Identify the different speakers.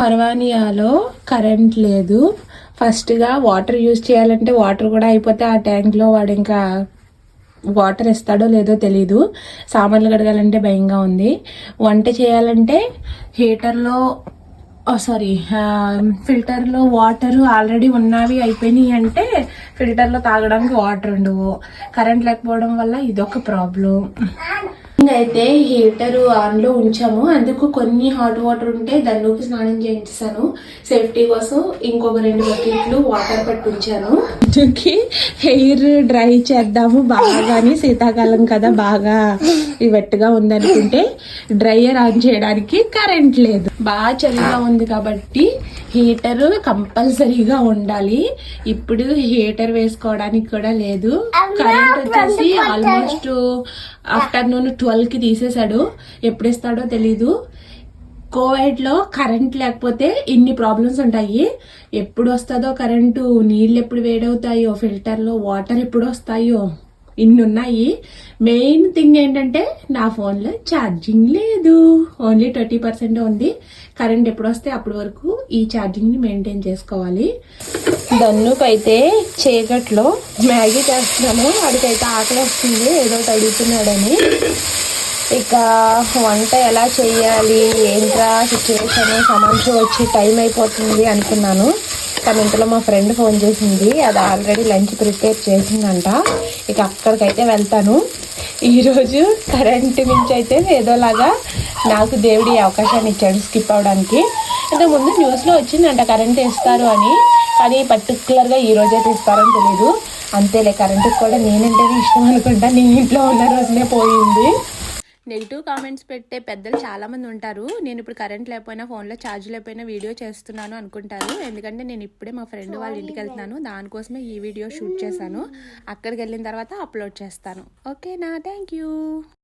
Speaker 1: పర్వానియాలో current లేదు. ఫస్ట్గా water use చేయాలంటే వాటర్ కూడా అయిపోతే ఆ ట్యాంక్లో వాడు ఇంకా వాటర్ ఇస్తాడో లేదో తెలీదు. సామాన్లు కడగాలంటే భయంగా ఉంది. వంట చేయాలంటే హీటర్లో ఫిల్టర్లో వాటర్ ఆల్రెడీ ఉన్నవి అయిపోయినాయి అంటే ఫిల్టర్లో తాగడానికి వాటర్ ఉండవు. కరెంట్ లేకపోవడం వల్ల ఇదొక ప్రాబ్లం. అయితే హీటర్ ఆన్లో ఉంచాము, అందుకు కొన్ని హాట్ వాటర్ ఉంటే దానిలోకి స్నానం చేయించాను సేఫ్టీ కోసం. ఇంకొక 2 బకెట్లు వాటర్ పట్టి ఉంచాను. అందుకే హెయిర్ డ్రై చేద్దాము బాగాని, శీతాకాలం కదా బాగా వెట్టుగా ఉందనుకుంటే డ్రైయర్ ఆన్ చేయడానికి కరెంట్ లేదు. బాగా చలిగా ఉంది కాబట్టి హీటర్ కంపల్సరీగా ఉండాలి. ఇప్పుడు హీటర్ వేసుకోవడానికి కూడా లేదు. కరెంట్ వచ్చేసి ఆల్మోస్ట్ ఆఫ్టర్నూన్ 12కి తీసేశాడు. ఎప్పుడు ఇస్తాడో తెలీదు. కోవిడ్లో కరెంట్ లేకపోతే ఇన్ని ప్రాబ్లమ్స్ ఉంటాయి. ఎప్పుడు వస్తుందో కరెంటు, నీళ్ళు ఎప్పుడు వేడవుతాయో, ఫిల్టర్లో వాటర్ ఎప్పుడు వస్తాయో, ఇన్ని ఉన్నాయి. మెయిన్ థింగ్ ఏంటంటే నా ఫోన్లో ఛార్జింగ్ లేదు, ఓన్లీ 20% ఉంది. కరెంట్ ఎప్పుడు వస్తే అప్పటి వరకు ఈ ఛార్జింగ్ని మెయింటైన్ చేసుకోవాలి. దన్నుకైతే చీకట్లో మ్యాగీ చేస్తున్నాను. వాడికైతే ఆకలి వస్తుంది, ఏదో అడుగుతున్నాడని. ఇక వంట ఎలా చేయాలి ఏంట్రా సిచ్యువేషన్, సమాన్షి వచ్చి టైం అయిపోతుంది అనుకున్నాను. కానీ ఇంతలో మా ఫ్రెండ్ ఫోన్ చేసింది, అది ఆల్రెడీ లంచ్ ప్రిపేర్ చేసిందంట. ఇక అక్కడికైతే వెళ్తాను. ఈరోజు కరెంట్ నుంచి అయితే ఏదోలాగా నాకు దేవుడి అవకాశాన్ని ఇచ్చాడు స్కిప్ అవడానికి. ఇంతకుముందు న్యూస్లో వచ్చిందంట కరెంట్ ఇస్తారు అని, కానీ పర్టికులర్గా ఈ రోజైతే ఇస్తారని తెలీదు. అంతేలే, కరెంటుకి కూడా నేనంటేనే ఇష్టం అనుకుంటా. నేను ఇంట్లో ఉన్న రోజునే పోయింది. నెగిటివ్ కామెంట్స్ పెట్టే పెద్దలు చాలామంది ఉంటారు. నేను ఇప్పుడు కరెంట్ లేకపోయినా, ఫోన్లో ఛార్జ్ లేకపోయినా వీడియో చేస్తున్నాను అనుకుంటారు. ఎందుకంటే నేను ఇప్పుడే మా ఫ్రెండ్ వాళ్ళ ఇంటికి వెళ్తున్నాను, దానికోసమే ఈ వీడియో షూట్ చేశాను. అక్కడికి వెళ్ళిన తర్వాత అప్లోడ్ చేస్తాను. ఓకేనా? Thank you.